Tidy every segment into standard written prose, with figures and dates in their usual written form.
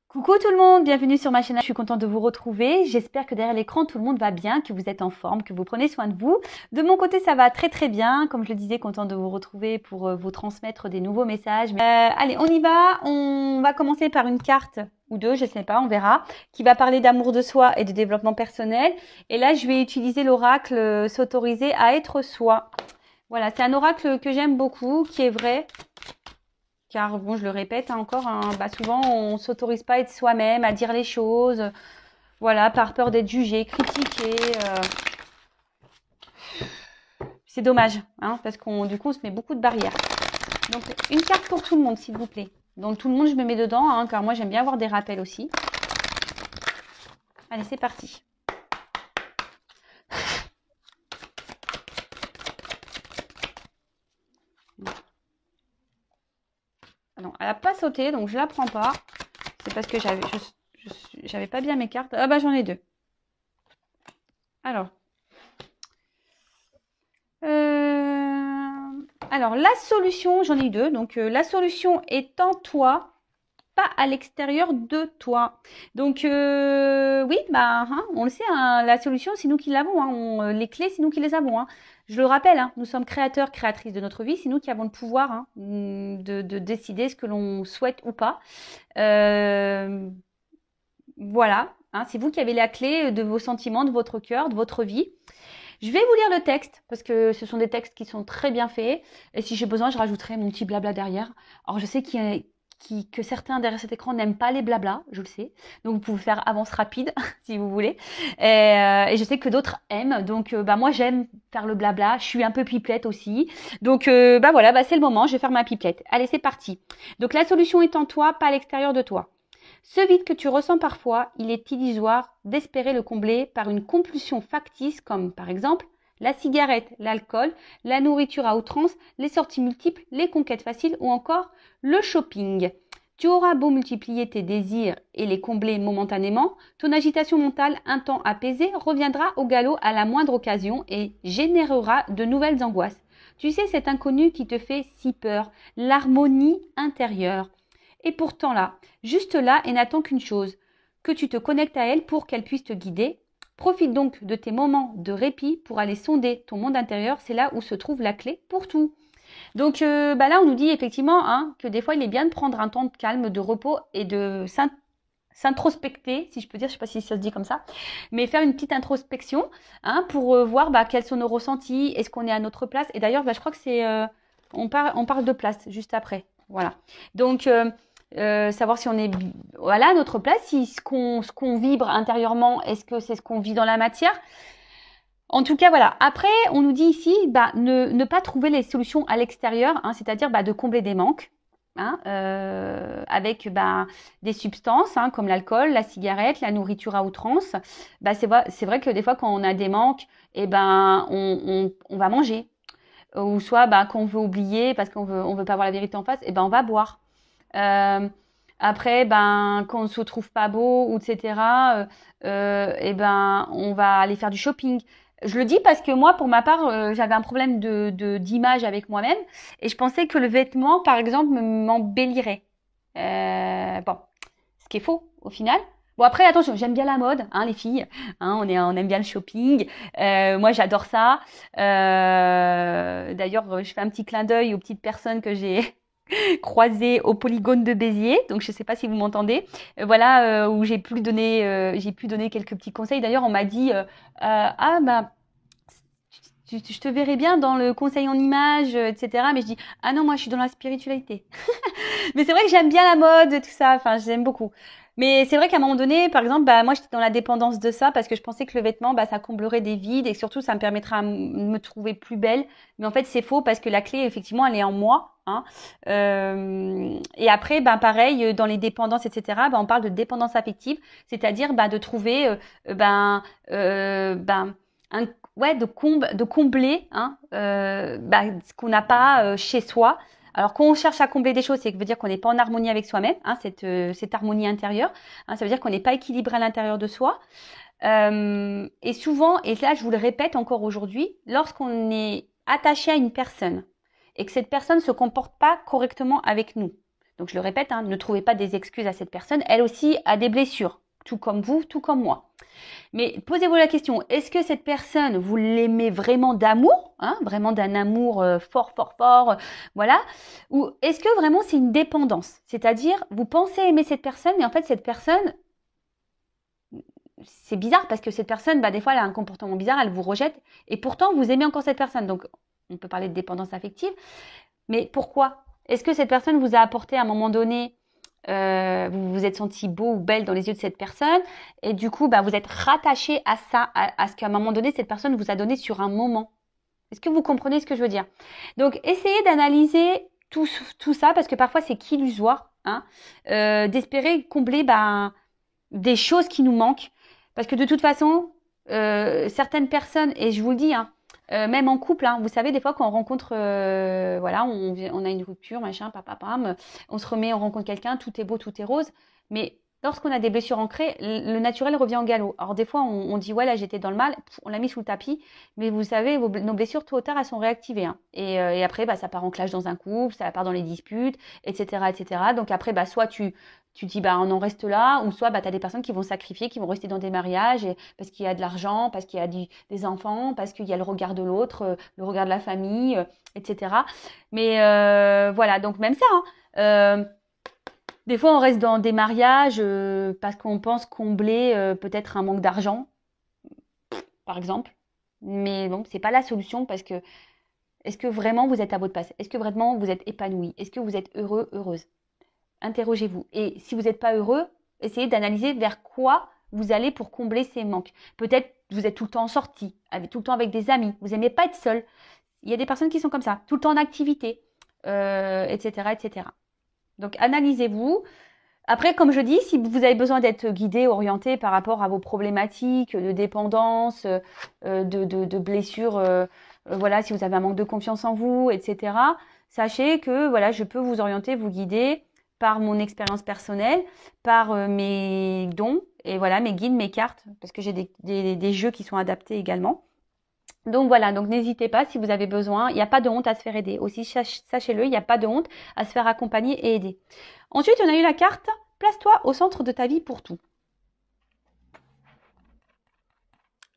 Coucou tout le monde, bienvenue sur ma chaîne. Je suis contente de vous retrouver. J'espère que derrière l'écran, tout le monde va bien, que vous êtes en forme, que vous prenez soin de vous. De mon côté, ça va très très bien. Comme je le disais, contente de vous retrouver pour vous transmettre des nouveaux messages. Allez, on y va. On va commencer par une carte ou deux, je sais pas, on verra, qui va parler d'amour de soi et de développement personnel. Et là, je vais utiliser l'oracle s'autoriser à être soi. Voilà, c'est un oracle que j'aime beaucoup, qui est vrai. Car bon, je le répète encore, souvent on s'autorise pas à être soi-même, à dire les choses, voilà, par peur d'être jugé, critiqué. C'est dommage, parce qu'on du coup on se met beaucoup de barrières. Donc une carte pour tout le monde, s'il vous plaît. Donc tout le monde, je me mets dedans, car moi j'aime bien avoir des rappels aussi. Allez, c'est parti. Non, elle n'a pas sauté, donc je la prends pas. C'est parce que j'avais pas bien mes cartes. Ah bah j'en ai deux. Alors la solution, j'en ai eu deux. Donc la solution est en toi, pas à l'extérieur de toi. Donc oui, on le sait, la solution c'est nous qui l'avons. Les clés c'est nous qui les avons. Je le rappelle, nous sommes créateurs, créatrices de notre vie. C'est nous qui avons le pouvoir de décider ce que l'on souhaite ou pas. Voilà, c'est vous qui avez la clé de vos sentiments, de votre cœur, de votre vie. Je vais vous lire le texte parce que ce sont des textes qui sont très bien faits. Et si j'ai besoin, je rajouterai mon petit blabla derrière. Alors, je sais que certains derrière cet écran n'aiment pas les blabla, je le sais. Donc, vous pouvez faire avance rapide si vous voulez. Et je sais que d'autres aiment. Donc, moi, j'aime faire le blabla. Je suis un peu pipelette aussi. Donc, voilà, c'est le moment. Je vais faire ma pipelette. Allez, c'est parti. Donc, la solution est en toi, pas à l'extérieur de toi. Ce vide que tu ressens parfois, il est illusoire d'espérer le combler par une compulsion factice comme par exemple la cigarette, l'alcool, la nourriture à outrance, les sorties multiples, les conquêtes faciles ou encore le shopping. Tu auras beau multiplier tes désirs et les combler momentanément, ton agitation mentale un temps apaisée reviendra au galop à la moindre occasion et générera de nouvelles angoisses. Tu sais, cet inconnu qui te fait si peur, l'harmonie intérieure. Et pourtant là, juste là, et n'attend qu'une chose, que tu te connectes à elle pour qu'elle puisse te guider. Profite donc de tes moments de répit pour aller sonder ton monde intérieur, c'est là où se trouve la clé pour tout. Donc là, on nous dit effectivement que des fois, il est bien de prendre un temps de calme, de repos et de s'introspecter, si je peux dire, je ne sais pas si ça se dit comme ça, mais faire une petite introspection pour voir quels sont nos ressentis, est-ce qu'on est à notre place. Et d'ailleurs, je crois que c'est, on parle de place juste après. Voilà. Donc, savoir si on est à notre place, si ce qu'on vibre intérieurement, est-ce que c'est ce qu'on vit dans la matière. En tout cas, voilà. Après, on nous dit ici, ne pas trouver les solutions à l'extérieur, c'est-à-dire de combler des manques, avec des substances comme l'alcool, la cigarette, la nourriture à outrance. C'est vrai que des fois, quand on a des manques, on va manger. Ou soit quand on veut oublier parce qu'on veut pas voir la vérité en face, on va boire. Après, quand on ne se trouve pas beau, ou etc., on va aller faire du shopping. Je le dis parce que moi, pour ma part, j'avais un problème d'image avec moi-même et je pensais que le vêtement, par exemple, m'embellirait. Ce qui est faux au final. Bon après attention, j'aime bien la mode, les filles, on aime bien le shopping. Moi j'adore ça. D'ailleurs, je fais un petit clin d'œil aux petites personnes que j'ai croisées au polygone de Béziers. Donc je sais pas si vous m'entendez. Où j'ai pu donner quelques petits conseils. D'ailleurs, on m'a dit je te verrais bien dans le conseil en images, etc. Mais je dis ah non, moi je suis dans la spiritualité. Mais c'est vrai que j'aime bien la mode et tout ça. Enfin, j'aime beaucoup. Mais c'est vrai qu'à un moment donné, par exemple, moi, j'étais dans la dépendance de ça parce que je pensais que le vêtement, ça comblerait des vides et surtout, ça me permettra de me trouver plus belle. Mais en fait, c'est faux parce que la clé, effectivement, elle est en moi. Et après, pareil, dans les dépendances, etc., on parle de dépendance affective, c'est-à-dire de trouver, de combler ce qu'on n'a pas chez soi. Alors, quand on cherche à combler des choses, ça veut dire qu'on n'est pas en harmonie avec soi-même, cette harmonie intérieure. Ça veut dire qu'on n'est pas équilibré à l'intérieur de soi. Et souvent, et là, je vous le répète encore aujourd'hui, lorsqu'on est attaché à une personne et que cette personne ne se comporte pas correctement avec nous, Donc je le répète, hein, ne trouvez pas des excuses à cette personne. Elle aussi a des blessures, tout comme vous, tout comme moi. Mais posez-vous la question, est-ce que cette personne, vous l'aimez vraiment d'amour, hein, vraiment d'un amour fort, fort, fort, voilà, ou est-ce que vraiment c'est une dépendance? C'est-à-dire, vous pensez aimer cette personne, mais en fait cette personne, c'est bizarre parce que cette personne, bah, des fois, elle a un comportement bizarre, elle vous rejette, et pourtant vous aimez encore cette personne. Donc, on peut parler de dépendance affective, mais pourquoi? Est-ce que cette personne vous a apporté à un moment donné, vous vous êtes senti beau ou belle dans les yeux de cette personne, et du coup, bah, vous êtes rattaché à ça, à ce qu'à un moment donné, cette personne vous a donné sur un moment. Est-ce que vous comprenez ce que je veux dire? Donc, essayez d'analyser tout ça, parce que parfois, c'est qu'illusoire, hein, d'espérer combler des choses qui nous manquent. Parce que de toute façon, certaines personnes, et je vous le dis, hein, même en couple, hein, vous savez, des fois quand on rencontre, voilà, on a une rupture, machin, pam, on se remet, on rencontre quelqu'un, tout est beau, tout est rose, mais lorsqu'on a des blessures ancrées, le naturel revient au galop. Alors des fois, on dit, ouais, là j'étais dans le mal, on l'a mis sous le tapis, mais vous savez, nos blessures, tôt ou tard, elles sont réactivées. Hein. Et après, bah, ça part en clash dans un couple, ça part dans les disputes, etc., etc. Donc après, bah, soit tu dis bah on en reste là, ou soit bah tu as des personnes qui vont sacrifier, qui vont rester dans des mariages parce qu'il y a de l'argent, parce qu'il y a des enfants, parce qu'il y a le regard de l'autre, le regard de la famille, etc. Mais voilà, donc même ça, hein, des fois on reste dans des mariages parce qu'on pense combler peut-être un manque d'argent, par exemple. Mais bon, c'est pas la solution parce que est-ce que vraiment vous êtes à votre place? Est-ce que vraiment vous êtes épanoui? Est-ce que vous êtes heureux, heureuse? Interrogez-vous. Et si vous n'êtes pas heureux, essayez d'analyser vers quoi vous allez pour combler ces manques. Peut-être vous êtes tout le temps en sortie, tout le temps avec des amis, vous n'aimez pas être seul. Il y a des personnes qui sont comme ça, tout le temps en activité, etc., etc. Donc analysez-vous. Après, comme je dis, si vous avez besoin d'être guidé, orienté par rapport à vos problématiques de dépendance, de blessures, voilà, si vous avez un manque de confiance en vous, etc., sachez que voilà, je peux vous orienter, vous guider par mon expérience personnelle, par mes dons, et voilà, mes guides, mes cartes, parce que j'ai des jeux qui sont adaptés également. Donc voilà, donc n'hésitez pas si vous avez besoin, il n'y a pas de honte à se faire aider. Aussi, sachez-le, il n'y a pas de honte à se faire accompagner et aider. Ensuite, on a eu la carte « Place-toi au centre de ta vie pour tout ».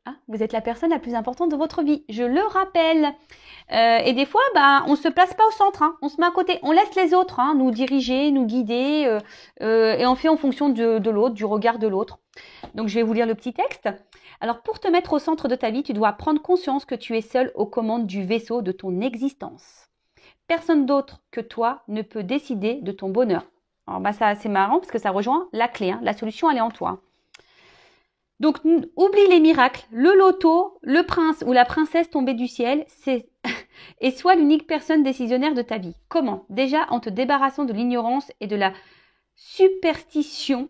Hein, vous êtes la personne la plus importante de votre vie, je le rappelle. Et des fois, on ne se place pas au centre, hein, on se met à côté, on laisse les autres hein, nous diriger, nous guider, et on fait en fonction de l'autre, du regard de l'autre. Donc, je vais vous lire le petit texte. Alors, pour te mettre au centre de ta vie, tu dois prendre conscience que tu es seul aux commandes du vaisseau de ton existence. Personne d'autre que toi ne peut décider de ton bonheur. Alors, ça, c'est marrant parce que ça rejoint la clé. Hein. La solution, elle est en toi. Donc, oublie les miracles, le loto, le prince ou la princesse tombée du ciel, et sois l'unique personne décisionnaire de ta vie. Comment? Déjà, en te débarrassant de l'ignorance et de la superstition.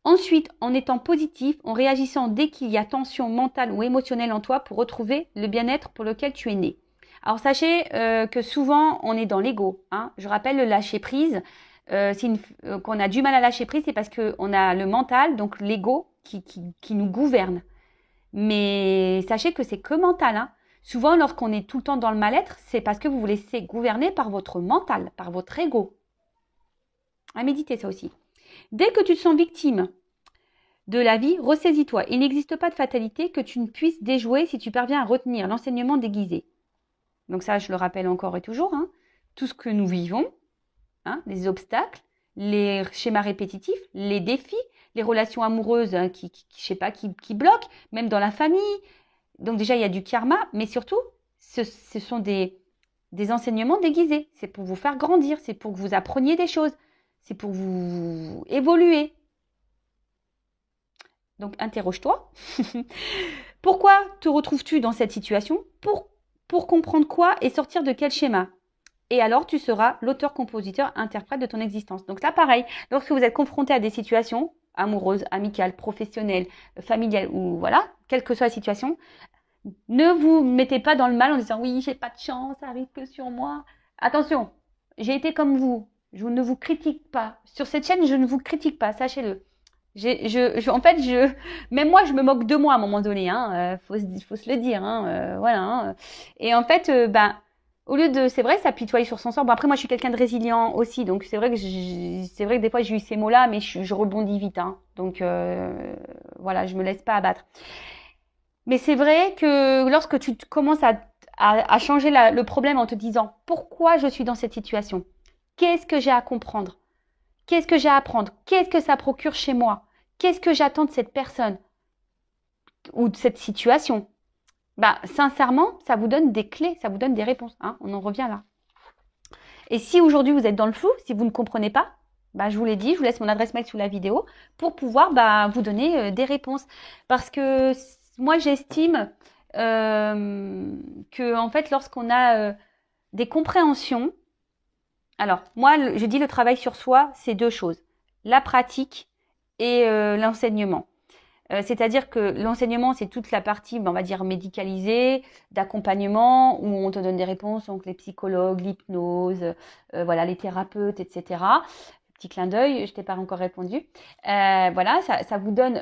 Ensuite, en étant positif, en réagissant dès qu'il y a tension mentale ou émotionnelle en toi pour retrouver le bien-être pour lequel tu es né. Alors, sachez que souvent, on est dans l'ego. Hein. Je rappelle le lâcher-prise. Qu'on a du mal à lâcher prise, c'est parce qu'on a le mental, donc l'ego, qui nous gouverne. Mais sachez que c'est que mental. Hein. Souvent, lorsqu'on est tout le temps dans le mal-être, c'est parce que vous vous laissez gouverner par votre mental, par votre ego. À méditer ça aussi. Dès que tu te sens victime de la vie, ressaisis-toi. Il n'existe pas de fatalité que tu ne puisses déjouer si tu parviens à retenir l'enseignement déguisé. Donc ça, je le rappelle encore et toujours. Hein. Tout ce que nous vivons, hein, les obstacles, les schémas répétitifs, les défis, les relations amoureuses hein, qui bloquent, même dans la famille. Donc déjà, il y a du karma, mais surtout, ce sont des enseignements déguisés. C'est pour vous faire grandir, c'est pour que vous appreniez des choses, c'est pour vous évoluer. Donc, interroge-toi. Pourquoi te retrouves-tu dans cette situation? Pour comprendre quoi et sortir de quel schéma? Et alors, tu seras l'auteur, compositeur, interprète de ton existence. Donc là, pareil, lorsque vous êtes confronté à des situations amoureuses, amicales, professionnelles, familiales, ou voilà, quelle que soit la situation, ne vous mettez pas dans le mal en disant « Oui, j'ai pas de chance, ça arrive que sur moi. » Attention, j'ai été comme vous. Je ne vous critique pas. Sur cette chaîne, je ne vous critique pas, sachez-le. En fait, même moi, je me moque de moi à un moment donné. Hein, faut se le dire. Hein, voilà. Hein. Et en fait, au lieu de, c'est vrai, s'apitoyer sur son sort. Bon, après, moi, je suis quelqu'un de résilient aussi, donc c'est vrai que des fois, j'ai eu ces mots-là, mais je rebondis vite, hein. Donc, voilà, je me laisse pas abattre. Mais c'est vrai que lorsque tu commences à changer le problème en te disant pourquoi je suis dans cette situation, qu'est-ce que j'ai à comprendre, qu'est-ce que j'ai à apprendre, qu'est-ce que ça procure chez moi, qu'est-ce que j'attends de cette personne ou de cette situation, bah, sincèrement, ça vous donne des clés, ça vous donne des réponses, hein. On en revient là. Et si aujourd'hui vous êtes dans le flou, si vous ne comprenez pas, bah, je vous l'ai dit, je vous laisse mon adresse mail sous la vidéo pour pouvoir vous donner des réponses. Parce que moi, j'estime que en fait, lorsqu'on a des compréhensions, alors moi, je dis le travail sur soi, c'est deux choses, la pratique et l'enseignement. C'est-à-dire que l'enseignement, c'est toute la partie, on va dire, médicalisée, d'accompagnement, où on te donne des réponses, donc les psychologues, l'hypnose, voilà, les thérapeutes, etc. Petit clin d'œil, je t'ai pas encore répondu. Voilà, ça vous donne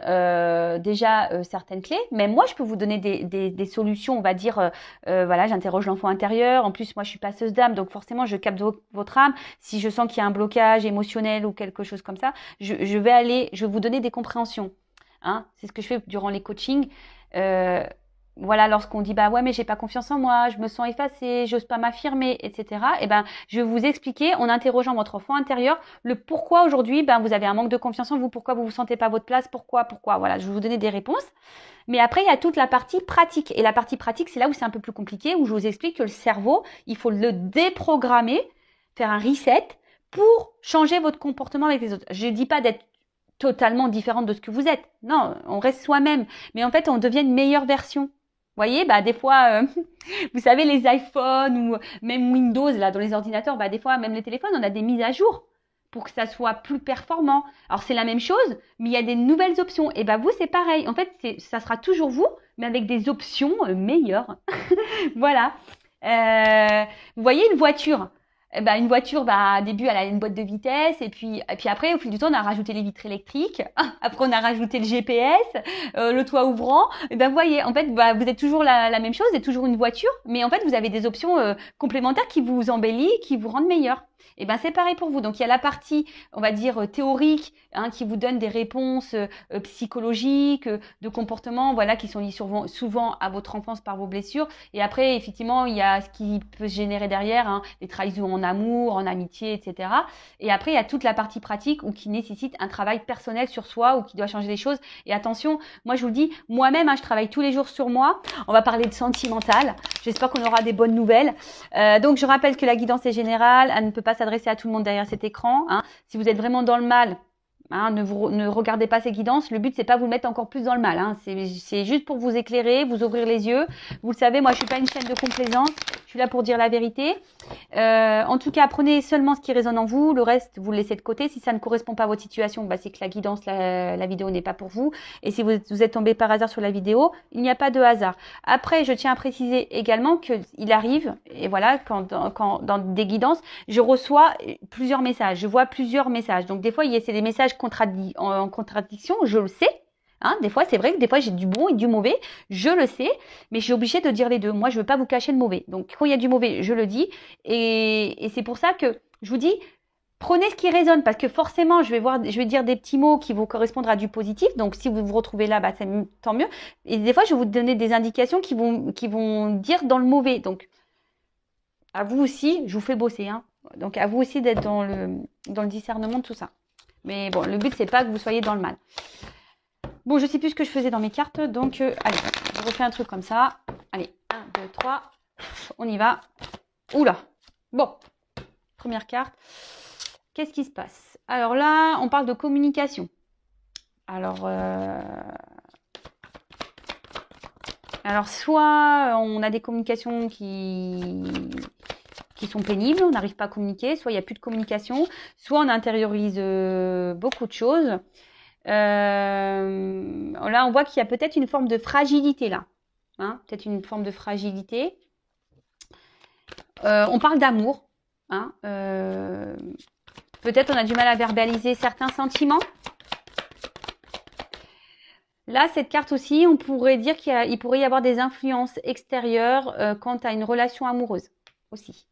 déjà certaines clés. Mais moi, je peux vous donner des solutions, on va dire, voilà, j'interroge l'enfant intérieur. En plus, moi, je suis passeuse d'âme, donc forcément, je capte votre âme. Si je sens qu'il y a un blocage émotionnel ou quelque chose comme ça, je vais vous donner des compréhensions. Hein, c'est ce que je fais durant les coachings. Voilà, lorsqu'on dit bah ouais mais j'ai pas confiance en moi, je me sens effacée, j'ose pas m'affirmer, etc. Et ben je vais vous expliquer en interrogeant votre enfant intérieur le pourquoi aujourd'hui vous avez un manque de confiance en vous, pourquoi vous vous sentez pas à votre place, pourquoi. Voilà, je vais vous donner des réponses. Mais après il y a toute la partie pratique et la partie pratique c'est là où c'est un peu plus compliqué, où je vous explique que le cerveau il faut le déprogrammer, faire un reset pour changer votre comportement avec les autres. Je dis pas d'être totalement différente de ce que vous êtes. Non, on reste soi-même. Mais en fait, on devient une meilleure version. Vous voyez, des fois, vous savez, les iPhones ou même Windows, là, dans les ordinateurs, des fois, même les téléphones, on a des mises à jour pour que ça soit plus performant. Alors, c'est la même chose, mais il y a des nouvelles options. Et vous, c'est pareil. En fait, ça sera toujours vous, mais avec des options meilleures. Voilà. Vous voyez une voiture. Une voiture, au début, elle a une boîte de vitesse, et puis après, au fil du temps, on a rajouté les vitres électriques. Après, on a rajouté le GPS, le toit ouvrant. Vous voyez, en fait, vous êtes toujours la même chose, vous êtes toujours une voiture, mais en fait, vous avez des options complémentaires qui vous embellissent, qui vous rendent meilleur. Et c'est pareil pour vous. Donc, il y a la partie, on va dire, théorique, hein, qui vous donne des réponses psychologiques, de comportements, voilà, qui sont liés souvent à votre enfance par vos blessures. Et après, effectivement, il y a ce qui peut se générer derrière, hein, les trahisons en amour, en amitié, etc. Et après, il y a toute la partie pratique ou qui nécessite un travail personnel sur soi ou qui doit changer les choses. Et attention, moi, je vous le dis, moi-même, hein, je travaille tous les jours sur moi. On va parler de sentimental. J'espère qu'on aura des bonnes nouvelles. Donc, je rappelle que la guidance est générale. Elle ne peut pas s'adresser à tout le monde derrière cet écran, hein. Si vous êtes vraiment dans le mal, hein, ne regardez pas ces guidances. Le but, c'est pas vous mettre encore plus dans le mal, hein. C'est juste pour vous éclairer, vous ouvrir les yeux. Vous le savez, moi, je suis pas une chaîne de complaisance. Je suis là pour dire la vérité. En tout cas, prenez seulement ce qui résonne en vous. Le reste, vous le laissez de côté. Si ça ne correspond pas à votre situation, c'est que la guidance, la vidéo n'est pas pour vous. Et si vous êtes tombé par hasard sur la vidéo, il n'y a pas de hasard. Après, je tiens à préciser également qu'il arrive, et voilà, quand dans des guidances, je reçois plusieurs messages. Je vois plusieurs messages. Donc, des fois, c'est des messages en contradiction, je le sais. Hein, des fois, c'est vrai que des fois, j'ai du bon et du mauvais, je le sais, mais je suis obligée de dire les deux. Moi, je veux pas vous cacher le mauvais. Donc, quand il y a du mauvais, je le dis. Et c'est pour ça que je vous dis, prenez ce qui résonne, parce que forcément, je vais dire des petits mots qui vont correspondre à du positif. Donc, si vous vous retrouvez là, c'est tant mieux. Et des fois, je vais vous donner des indications qui vont dire dans le mauvais. Donc, à vous aussi, je vous fais bosser, hein. Donc, à vous aussi d'être dans le discernement de tout ça. Mais bon, le but, c'est pas que vous soyez dans le mal. Bon, je sais plus ce que je faisais dans mes cartes, donc allez, je refais un truc comme ça. Allez, 1, 2, 3, on y va. Oula, bon, première carte. Qu'est-ce qui se passe? Alors là, on parle de communication. Alors soit on a des communications qui sont pénibles, on n'arrive pas à communiquer, soit il n'y a plus de communication, soit on intériorise beaucoup de choses. Là, on voit qu'il y a peut-être une forme de fragilité là. Hein, peut-être une forme de fragilité. On parle d'amour. Hein, peut-être on a du mal à verbaliser certains sentiments. Là, cette carte aussi, on pourrait dire qu'il pourrait y avoir des influences extérieures quant à une relation amoureuse. aussi.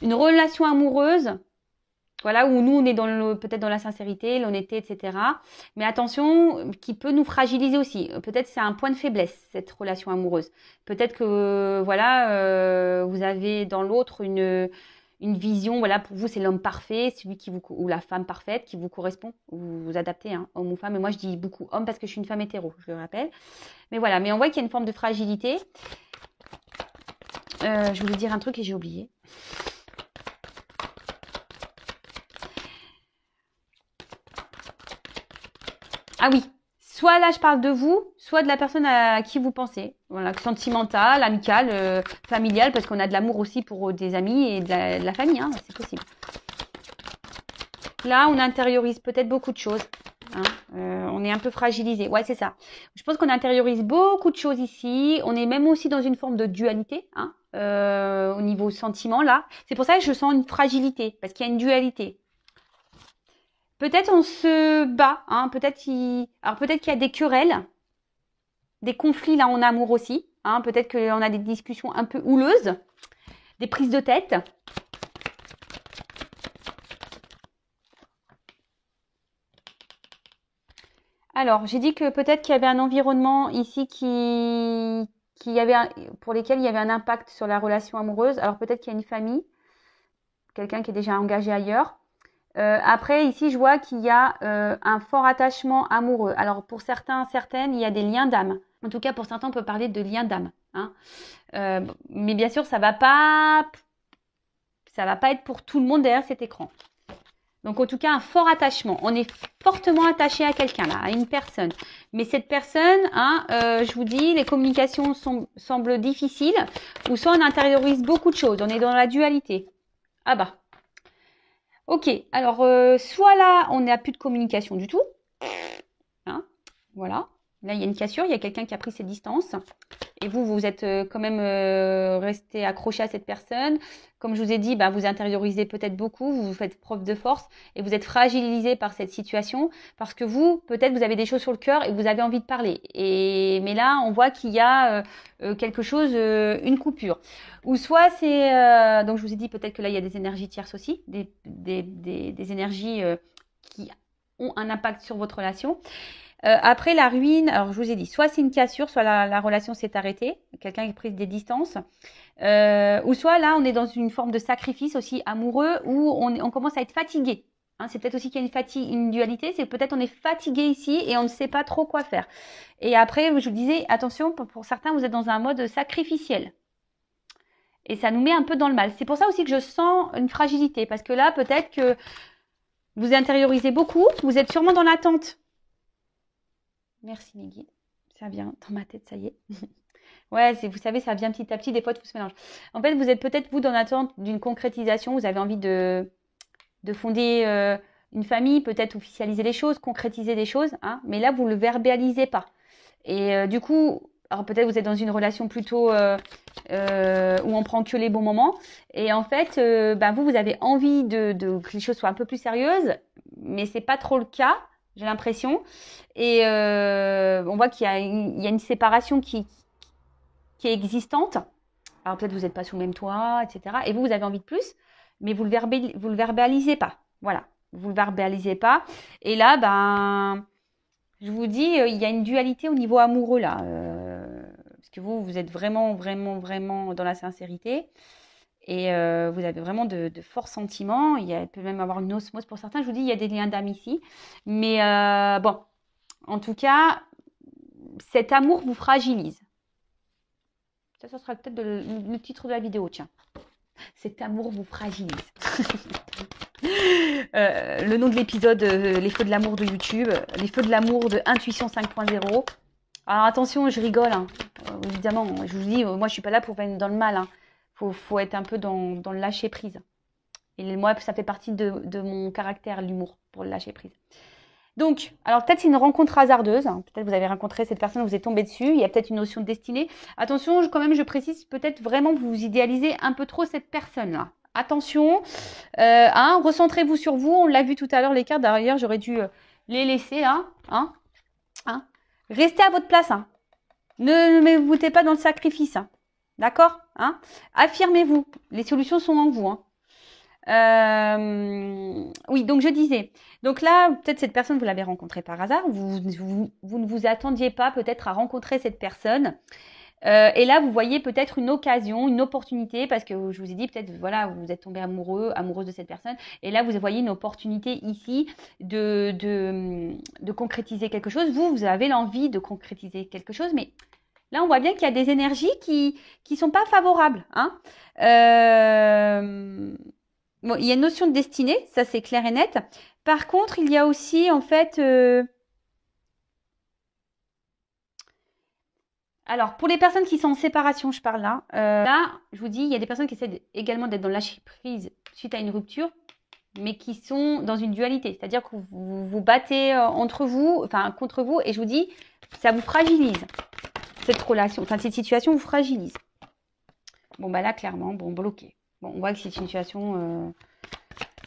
Une relation amoureuse, voilà, où nous, on est peut-être dans la sincérité, l'honnêteté, etc. Mais attention, qui peut nous fragiliser aussi. Peut-être c'est un point de faiblesse, cette relation amoureuse. Peut-être que, voilà, vous avez dans l'autre une vision, voilà, pour vous, c'est l'homme parfait, celui ou la femme parfaite qui vous correspond. Vous vous adaptez, hein, homme ou femme. Et moi, je dis beaucoup homme parce que je suis une femme hétéro, je le rappelle. Mais voilà, mais on voit qu'il y a une forme de fragilité. Je voulais dire un truc et j'ai oublié. Ah oui, soit là je parle de vous, soit de la personne à qui vous pensez. Voilà, sentimentale, amicale, familiale, parce qu'on a de l'amour aussi pour des amis et de la famille, hein, c'est possible. Là, on intériorise peut-être beaucoup de choses. Hein, on est un peu fragilisé. Ouais, c'est ça. Je pense qu'on intériorise beaucoup de choses ici. On est même aussi dans une forme de dualité, hein, au niveau sentiment, là. C'est pour ça que je sens une fragilité, parce qu'il y a une dualité. Peut-être on se bat, hein, peut-être qu'il y a des querelles, des conflits là en amour aussi, hein, peut-être qu'on a des discussions un peu houleuses, des prises de tête. Alors, j'ai dit que peut-être qu'il y avait un environnement ici pour lesquels il y avait un impact sur la relation amoureuse. Alors peut-être qu'il y a une famille, quelqu'un qui est déjà engagé ailleurs. Après, ici, je vois qu'il y a un fort attachement amoureux. Alors, pour certains, certaines, il y a des liens d'âme. En tout cas, pour certains, on peut parler de liens d'âme. Hein. Mais bien sûr, ça va pas être pour tout le monde derrière cet écran. Donc, en tout cas, un fort attachement. On est fortement attaché à quelqu'un, là, à une personne. Mais cette personne, hein, je vous dis, les communications semblent difficiles, ou soit on intériorise beaucoup de choses. On est dans la dualité. Ah bah. Ok, alors soit là, on n'a plus de communication du tout. Hein, voilà. Là, il y a une cassure, il y a quelqu'un qui a pris ses distances. Et vous êtes quand même resté accroché à cette personne. Comme je vous ai dit, bah, vous intériorisez peut-être beaucoup, vous faites preuve de force et vous êtes fragilisé par cette situation parce que peut-être vous avez des choses sur le cœur et vous avez envie de parler. Mais là, on voit qu'il y a quelque chose, une coupure. Ou soit c'est, donc je vous ai dit peut-être que là, il y a des énergies tierces aussi, des énergies qui ont un impact sur votre relation. Après la ruine, alors je vous ai dit, soit c'est une cassure, soit la relation s'est arrêtée, quelqu'un qui a pris des distances, ou soit là on est dans une forme de sacrifice aussi amoureux où on commence à être fatigué. Hein, c'est peut-être aussi qu'il y a une dualité, c'est peut-être on est fatigué ici et on ne sait pas trop quoi faire. Et après, je vous disais, attention, pour certains, vous êtes dans un mode sacrificiel. Et ça nous met un peu dans le mal. C'est pour ça aussi que je sens une fragilité, parce que là, peut-être que vous intériorisez beaucoup, vous êtes sûrement dans l'attente. Merci mes guides. Ça vient dans ma tête, ça y est. Ouais, vous savez, ça vient petit à petit, des fois tout se mélange. En fait, vous êtes peut-être, vous, dans l'attente d'une concrétisation, vous avez envie de fonder une famille, peut-être officialiser les choses, concrétiser des choses, hein, mais là, vous ne le verbalisez pas. Et du coup, alors peut-être vous êtes dans une relation plutôt où on prend que les bons moments. Et en fait, vous avez envie que les choses soient un peu plus sérieuses, mais c'est pas trop le cas. J'ai l'impression. Et on voit qu'il y a une séparation qui est existante. Alors peut-être vous n'êtes pas sous le même toit, etc. Et vous avez envie de plus, mais vous le verbalisez pas. Voilà, vous le verbalisez pas. Et là, je vous dis, il y a une dualité au niveau amoureux là. Parce que vous êtes vraiment, vraiment, vraiment dans la sincérité. Et vous avez vraiment de forts sentiments. Il peut même avoir une osmose pour certains. Je vous dis, il y a des liens d'âme ici. Mais bon, en tout cas, cet amour vous fragilise. Ça sera peut-être le titre de la vidéo, tiens. Cet amour vous fragilise. Le nom de l'épisode, les feux de l'amour de YouTube, les feux de l'amour de Intuition 5.0. Alors attention, je rigole. Hein. Évidemment, je vous dis, moi je suis pas là pour venir dans le mal. Hein. Faut être un peu dans le lâcher prise. Et moi, ça fait partie de mon caractère, l'humour, pour le lâcher prise. Donc, alors peut-être c'est une rencontre hasardeuse. Hein. Peut-être vous avez rencontré cette personne, vous êtes tombé dessus. Il y a peut-être une notion de destinée. Attention, quand même, je précise, peut-être vraiment vous idéalisez un peu trop cette personne-là. Attention, recentrez-vous sur vous. On l'a vu tout à l'heure, les cartes. D'ailleurs, j'aurais dû les laisser là. Restez à votre place. Hein. Ne vous mettez pas dans le sacrifice. Hein. D'accord, hein? Affirmez-vous. Les solutions sont en vous, hein. Oui, donc je disais. Donc là, peut-être cette personne, vous l'avez rencontrée par hasard. Vous ne vous attendiez pas peut-être à rencontrer cette personne. Et là, vous voyez peut-être une occasion, une opportunité, parce que je vous ai dit peut-être, voilà, vous êtes tombé amoureuse de cette personne. Et là, vous voyez une opportunité ici de concrétiser quelque chose. Vous avez l'envie de concrétiser quelque chose, mais là, on voit bien qu'il y a des énergies qui sont pas favorables, hein. Bon, il y a une notion de destinée, ça c'est clair et net. Par contre, il y a aussi en fait, alors pour les personnes qui sont en séparation, je parle là. Là, je vous dis, il y a des personnes qui essaient également d'être dans le lâcher prise suite à une rupture, mais qui sont dans une dualité, c'est-à-dire que vous vous battez entre vous, enfin contre vous, et je vous dis, ça vous fragilise cette relation, enfin cette situation vous fragilise. Bon bah là clairement, bon bloqué. Bon, on voit que c'est une situation.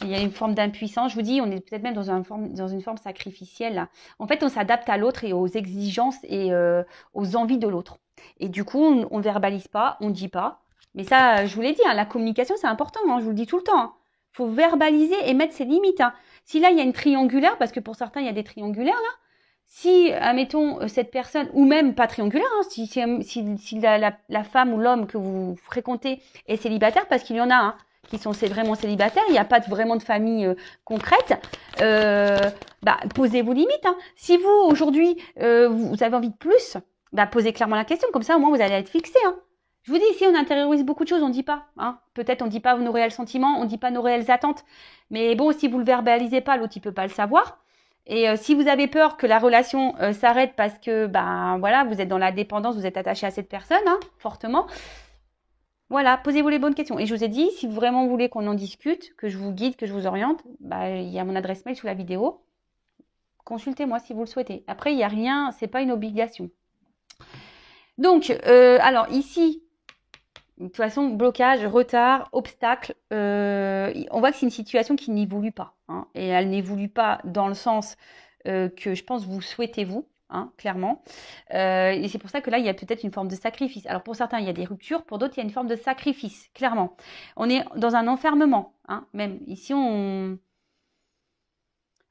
Il y a une forme d'impuissance. Je vous dis, on est peut-être même dans une forme sacrificielle, là. En fait, on s'adapte à l'autre et aux exigences et aux envies de l'autre. Et du coup, on ne verbalise pas, on ne dit pas. Mais ça, je vous l'ai dit, hein, la communication, c'est important. Hein, je vous le dis tout le temps. Hein. Faut verbaliser et mettre ses limites. Hein. Si là, il y a une triangulaire, parce que pour certains, il y a des triangulaires, là. Si, admettons, cette personne, ou même pas triangulaire, hein, si la femme ou l'homme que vous fréquentez est célibataire, parce qu'il y en a, hein, qui sont vraiment célibataires, il n'y a pas vraiment de famille concrète, bah, posez vos limites. Hein. Si vous, aujourd'hui, vous avez envie de plus, bah, posez clairement la question. Comme ça, au moins, vous allez être fixé. Hein. Je vous dis, ici, on intériorise beaucoup de choses, on ne dit pas. Hein. Peut-être on ne dit pas nos réels sentiments, on ne dit pas nos réelles attentes. Mais bon, si vous ne le verbalisez pas, l'autre, il ne peut pas le savoir. Et si vous avez peur que la relation s'arrête parce que, ben voilà, vous êtes dans la dépendance, vous êtes attaché à cette personne, hein, fortement, voilà, posez-vous les bonnes questions. Et je vous ai dit, si vous vraiment voulez qu'on en discute, que je vous guide, que je vous oriente, bah, il y a mon adresse mail sous la vidéo. Consultez-moi si vous le souhaitez. Après, il n'y a rien, c'est pas une obligation. Donc, alors ici, de toute façon, blocage, retard, obstacle, on voit que c'est une situation qui n'évolue pas. Hein, et elle n'évolue pas dans le sens que je pense vous souhaitez vous. Hein, clairement. Et c'est pour ça que là, il y a peut-être une forme de sacrifice. Alors pour certains, il y a des ruptures, pour d'autres, il y a une forme de sacrifice, clairement. On est dans un enfermement, hein, même. Ici, on...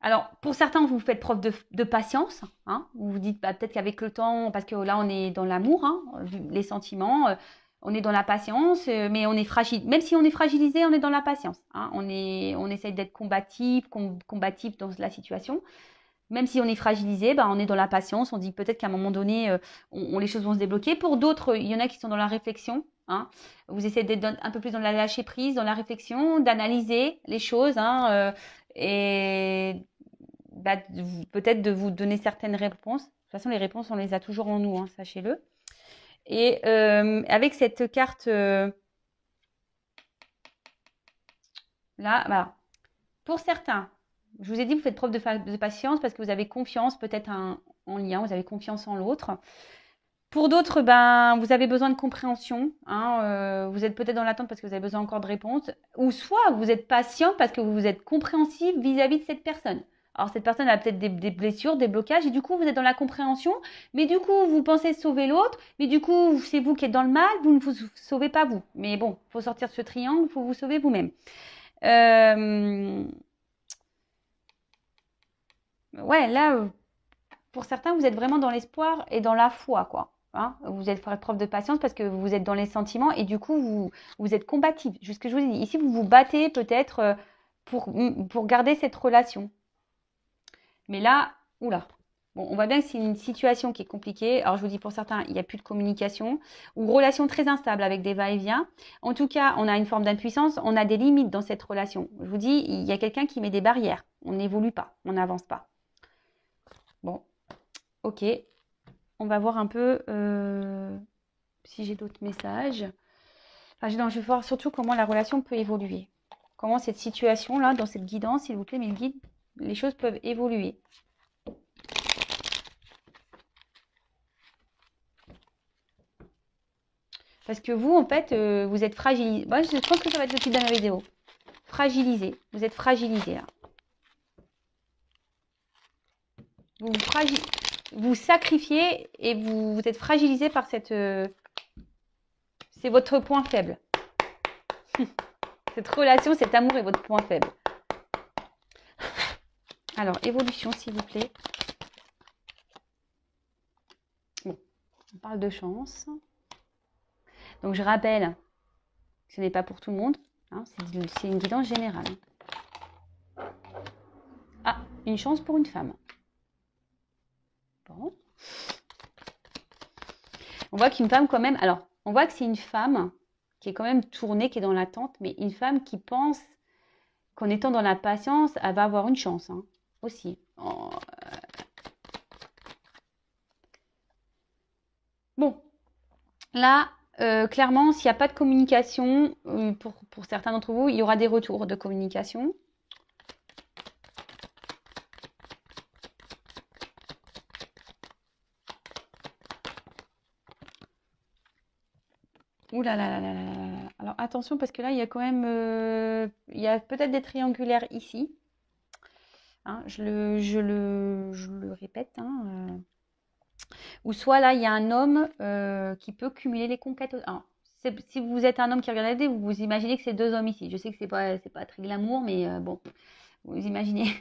Alors, pour certains, vous faites preuve de patience. Hein, vous vous dites bah, peut-être qu'avec le temps, parce que là, on est dans l'amour, hein, les sentiments, on est dans la patience, mais on est fragile. Même si on est fragilisé, on est dans la patience. Hein, on essaye d'être combatif dans la situation. Même si on est fragilisé, bah, on est dans la patience. On dit peut-être qu'à un moment donné, les choses vont se débloquer. Pour d'autres, il y en a qui sont dans la réflexion. Hein. Vous essayez d'être un peu plus dans la lâcher prise, dans la réflexion, d'analyser les choses hein, et bah, peut-être de vous donner certaines réponses. De toute façon, les réponses, on les a toujours en nous, hein, sachez-le. Et avec cette carte là, voilà. Pour certains, je vous ai dit, vous faites preuve de patience parce que vous avez confiance peut-être en lien, vous avez confiance en l'autre. Pour d'autres, ben, vous avez besoin de compréhension. Hein, vous êtes peut-être dans l'attente parce que vous avez besoin encore de réponses. Ou soit vous êtes patient parce que vous êtes compréhensif vis-à-vis de cette personne. Alors cette personne a peut-être des blessures, des blocages, et du coup vous êtes dans la compréhension, mais du coup vous pensez sauver l'autre, mais du coup c'est vous qui êtes dans le mal, vous ne vous sauvez pas vous. Mais bon, il faut sortir de ce triangle, il faut vous sauver vous-même. Ouais, là, pour certains, vous êtes vraiment dans l'espoir et dans la foi, quoi. Hein, vous êtes faire preuve de patience parce que vous êtes dans les sentiments et du coup, vous êtes combatif. Juste ce que je vous ai dit. Ici, vous vous battez peut-être pour garder cette relation. Mais là, oula. Bon, on voit bien que c'est une situation qui est compliquée. Alors, je vous dis, pour certains, il n'y a plus de communication ou relation très instable avec des va-et-vient. En tout cas, on a une forme d'impuissance. On a des limites dans cette relation. Je vous dis, il y a quelqu'un qui met des barrières. On n'évolue pas. On n'avance pas. Bon, ok. On va voir un peu si j'ai d'autres messages. Enfin, non, je vais voir surtout comment la relation peut évoluer. Comment cette situation-là, dans cette guidance, s'il vous plaît, mes guides, les choses peuvent évoluer. Parce que vous, en fait, vous êtes fragilisé. Moi, je pense que ça va être le titre de ma vidéo. Fragilisé. Vous êtes fragilisé, là. Vous sacrifiez et vous êtes fragilisé par C'est votre point faible. Cette relation, cet amour est votre point faible. Alors, évolution, s'il vous plaît. Bon, on parle de chance. Donc, je rappelle que ce n'est pas pour tout le monde. Hein, c'est une guidance générale. Ah, une chance pour une femme. Bon. On voit qu'une femme quand même... Alors, on voit que c'est une femme qui est quand même tournée, qui est dans l'attente, mais une femme qui pense qu'en étant dans la patience, elle va avoir une chance, hein, aussi. Oh. Bon, là, clairement, s'il n'y a pas de communication, pour certains d'entre vous, il y aura des retours de communication. Ouh là là là là là là. Alors attention parce que là il y a quand même il y a peut-être des triangulaires ici. Hein, je le répète. Hein, ou soit là il y a un homme qui peut cumuler les conquêtes. Alors, si vous êtes un homme qui regarde la vidéo, vous imaginez que c'est deux hommes ici. Je sais que c'est pas très glamour, mais bon, vous imaginez.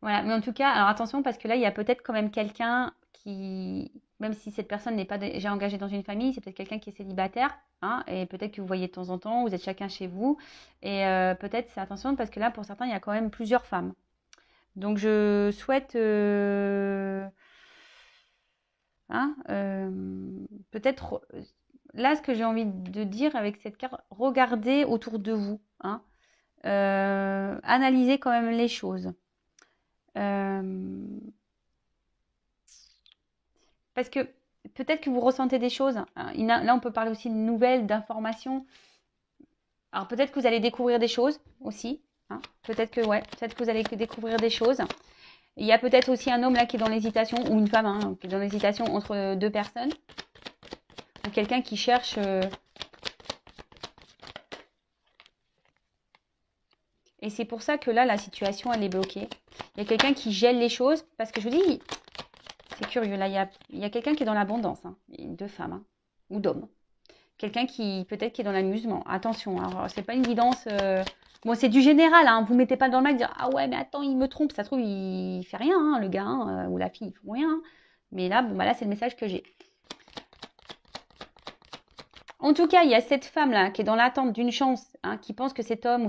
Voilà, mais en tout cas, alors attention parce que là il y a peut-être quand même quelqu'un qui, même si cette personne n'est pas déjà engagée dans une famille, c'est peut-être quelqu'un qui est célibataire. Hein, et peut-être que vous voyez de temps en temps, vous êtes chacun chez vous. Et peut-être, c'est attention, parce que là, pour certains, il y a quand même plusieurs femmes. Donc, je souhaite, hein, peut-être, là, ce que j'ai envie de dire avec cette carte, regardez autour de vous. Hein, analysez quand même les choses. Parce que peut-être que vous ressentez des choses. Là, on peut parler aussi de nouvelles, d'informations. Alors peut-être que vous allez découvrir des choses aussi. Hein. Peut-être que vous allez découvrir des choses. Il y a peut-être aussi un homme là qui est dans l'hésitation, ou une femme hein, qui est dans l'hésitation entre deux personnes. Ou quelqu'un qui cherche... Et c'est pour ça que là, la situation, elle est bloquée. Il y a quelqu'un qui gèle les choses. Parce que je vous dis, c'est curieux. Là, il y a quelqu'un qui est dans l'abondance. Hein. Deux femmes hein, ou d'hommes. Quelqu'un qui, peut-être, qui est dans l'amusement. Attention, alors, c'est pas une guidance... Bon, c'est du général, hein. Vous mettez pas dans le mal de dire « Ah ouais, mais attends, il me trompe. » Ça se trouve, il fait rien, hein, le gars hein, ou la fille, ils font rien. Hein. Mais là, bon, bah là, c'est le message que j'ai. En tout cas, il y a cette femme-là qui est dans l'attente d'une chance, hein, qui pense que cet homme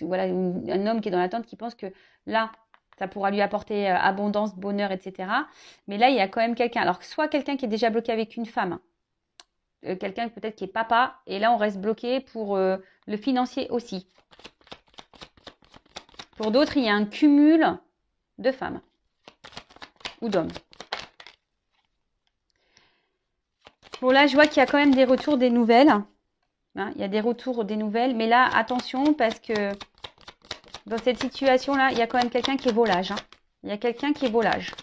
voilà, un homme qui est dans l'attente qui pense que là, ça pourra lui apporter abondance, bonheur, etc. Mais là, il y a quand même quelqu'un. Alors, soit quelqu'un qui est déjà bloqué avec une femme, quelqu'un peut-être qui est papa, et là, on reste bloqué pour le financier aussi. Pour d'autres, il y a un cumul de femmes ou d'hommes. Bon, là, je vois qu'il y a quand même des retours, des nouvelles. Hein, il y a des retours, des nouvelles. Mais là, attention, parce que dans cette situation-là, il y a quand même quelqu'un qui est volage. Hein. Il y a quelqu'un qui est volage.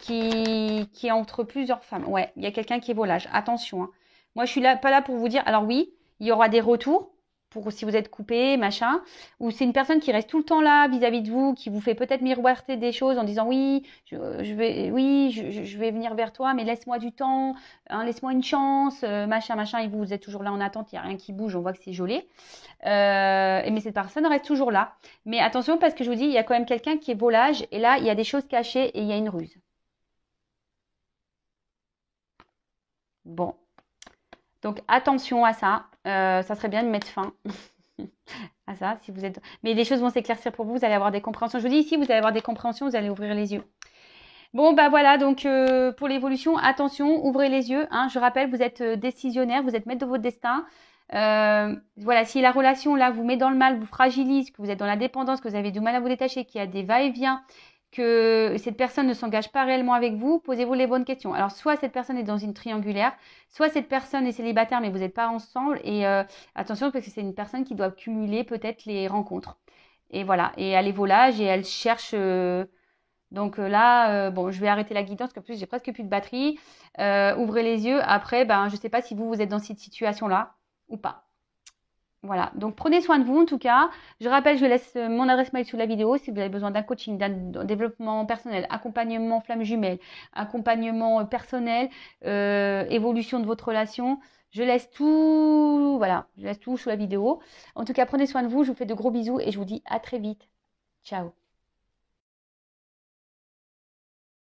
Qui est entre plusieurs femmes. Ouais, il y a quelqu'un qui est volage. Attention. Hein. Moi, je suis là, pas là pour vous dire... Alors oui, il y aura des retours. Pour si vous êtes coupé, machin, ou c'est une personne qui reste tout le temps là vis-à-vis de vous, qui vous fait peut-être miroiter des choses en disant oui, je vais venir vers toi, mais laisse-moi du temps, hein, laisse-moi une chance, machin, et vous êtes toujours là en attente, il n'y a rien qui bouge, on voit que c'est gelé. Mais cette personne reste toujours là. Mais attention parce que je vous dis, il y a quand même quelqu'un qui est volage, et là, il y a des choses cachées et il y a une ruse. Bon. Donc attention à ça, ça serait bien de mettre fin à ça si vous êtes... Mais les choses vont s'éclaircir pour vous, vous allez avoir des compréhensions. Je vous dis ici, vous allez avoir des compréhensions, vous allez ouvrir les yeux. Bon, bah voilà, donc pour l'évolution, attention, ouvrez les yeux. Hein. Je rappelle, vous êtes décisionnaire, vous êtes maître de votre destin. Voilà, si la relation là vous met dans le mal, vous fragilise, que vous êtes dans la dépendance, que vous avez du mal à vous détacher, qu'il y a des va-et-vient, que cette personne ne s'engage pas réellement avec vous, posez-vous les bonnes questions. Alors, soit cette personne est dans une triangulaire, soit cette personne est célibataire, mais vous n'êtes pas ensemble. Et attention, parce que c'est une personne qui doit cumuler peut-être les rencontres. Et voilà, et elle est volage et elle cherche... Donc là, bon, je vais arrêter la guidance, parce que plus j'ai presque plus de batterie. Ouvrez les yeux. Après, ben, je ne sais pas si vous êtes dans cette situation-là ou pas. Voilà, donc prenez soin de vous en tout cas. Je rappelle, je laisse mon adresse mail sous la vidéo si vous avez besoin d'un coaching, d'un développement personnel, accompagnement flamme jumelle, accompagnement personnel, évolution de votre relation. Je laisse tout, voilà, je laisse tout sous la vidéo. En tout cas, prenez soin de vous. Je vous fais de gros bisous et je vous dis à très vite. Ciao.